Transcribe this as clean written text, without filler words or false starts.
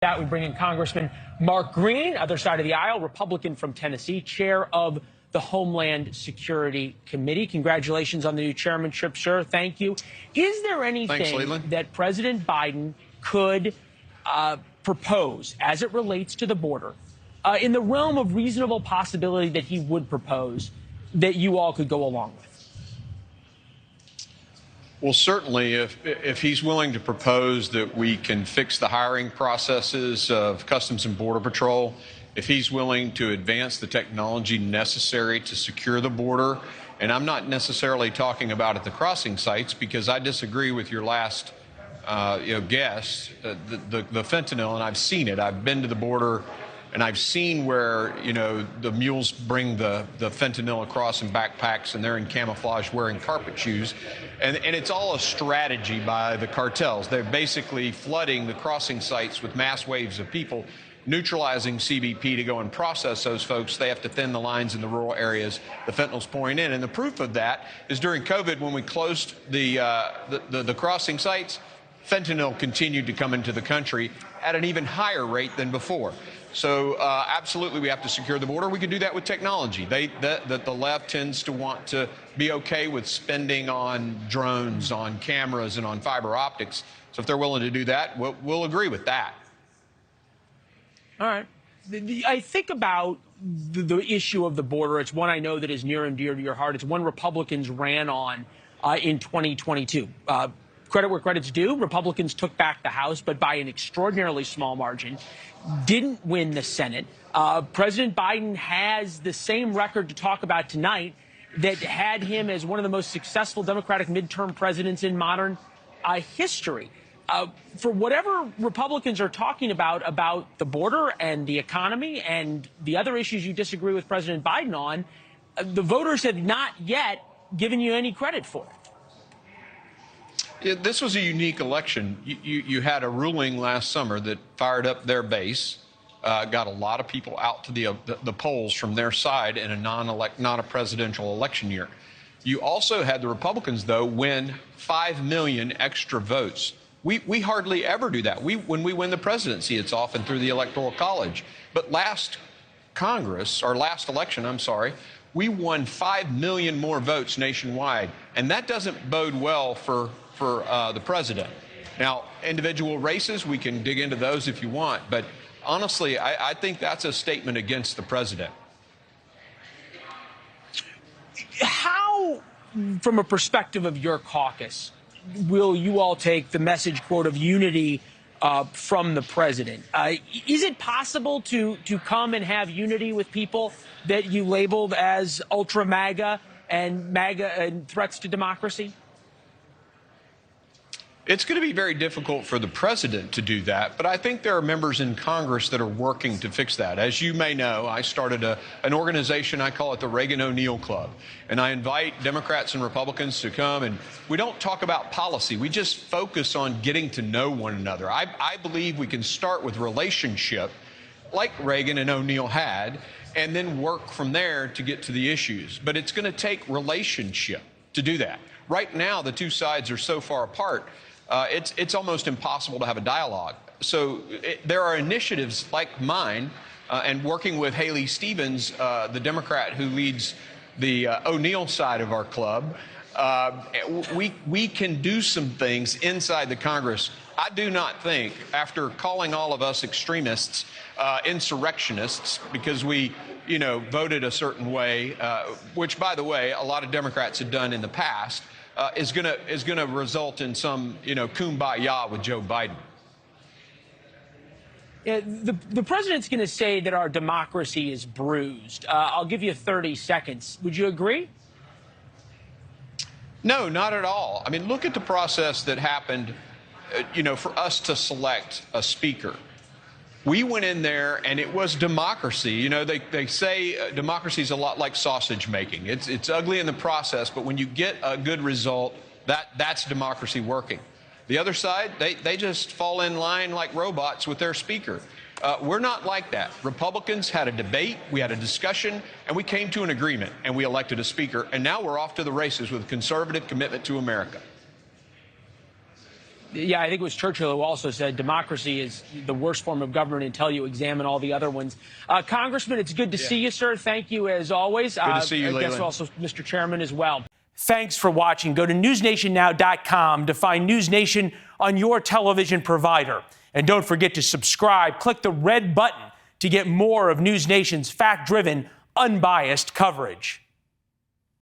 That we bring in Congressman Mark Green, other side of the aisle, Republican from Tennessee, chair of the Homeland Security Committee. Congratulations on the new chairmanship, sir. Thank you. Is there anything that President Biden could propose as it relates to the border in the realm of reasonable possibility that he would propose that you all could go along with? Well, certainly, if he's willing to propose that we can fix the hiring processes of Customs and Border Patrol, if he's willing to advance the technology necessary to secure the border, and I'm not necessarily talking about at the crossing sites because I disagree with your last guest, the fentanyl, and I've seen it. I've been to the border and I've seen where, the mules bring the fentanyl across in backpacks and they're in camouflage wearing carpet shoes. And it's all a strategy by the cartels. They're basically flooding the crossing sites with mass waves of people, neutralizing CBP to go and process those folks. They have to thin the lines in the rural areas. The fentanyl's pouring in. And the proof of that is during COVID, when we closed the crossing sites, fentanyl continued to come into the country at an even higher rate than before. So absolutely, we have to secure the border. We could do that with technology. The left tends to want to be okay with spending on drones, on cameras, and on fiber optics. So if they're willing to do that, we'll agree with that. All right. I think about the issue of the border. It's one I know that is near and dear to your heart. It's one Republicans ran on in 2022. Credit where credit's due. Republicans took back the House, but by an extraordinarily small margin. Didn't win the Senate. President Biden has the same record to talk about tonight that had him as one of the most successful Democratic midterm presidents in modern history. For whatever Republicans are talking about the border and the economy and the other issues you disagree with President Biden on, the voters have not yet given you any credit for it. This was a unique election. You had a ruling last summer that fired up their base, got a lot of people out to the polls from their side in a not a presidential election year. You also had the Republicans, though, win 5 million extra votes. We hardly ever do that. When we win the presidency, it's often through the Electoral College. But last election, we won 5 million more votes nationwide, and that doesn't bode well for the president. Now, individual races, we can dig into those if you want, but honestly, I think that's a statement against the president. How, from a perspective of your caucus, will you all take the message, quote, of unity from the president? Is it possible to come and have unity with people that you labeled as ultra MAGA and threats to democracy? It's going to be very difficult for the president to do that, but I think there are members in Congress that are working to fix that. As you may know, I started an organization, I call it the Reagan O'Neill Club, and I invite Democrats and Republicans to come, and we don't talk about policy. We just focus on getting to know one another. I believe we can start with relationship, like Reagan and O'Neill had, and then work from there to get to the issues. But it's going to take relationship to do that. Right now, the two sides are so far apart, it's almost impossible to have a dialogue. So there are initiatives like mine and working with Haley Stevens, the Democrat who leads the O'Neill side of our club. We can do some things inside the Congress. I do not think, after calling all of us extremists, insurrectionists, because we voted a certain way, which, by the way, a lot of Democrats had done in the past, is going to result in some, kumbaya with Joe Biden. Yeah, the president's going to say that our democracy is bruised. I'll give you 30 seconds. Would you agree? No, not at all. I mean, look at the process that happened, for us to select a speaker. We went in there and it was democracy. They say democracy is a lot like sausage making. It's ugly in the process, but when you get a good result, that's democracy working. The other side, they just fall in line like robots with their speaker. We're not like that. Republicans had a debate, we had a discussion, and we came to an agreement, and we elected a speaker, and now we're off to the races with a conservative commitment to America. Yeah, I think it was Churchill who also said democracy is the worst form of government until you examine all the other ones. Congressman, it's good to see you, sir. Thank you as always. Good to see you, I guess Leland. also Mr. Chairman as well. Thanks for watching. Go to newsnationnow.com to find NewsNation on your television provider. And don't forget to subscribe. Click the red button to get more of NewsNation's fact-driven, unbiased coverage.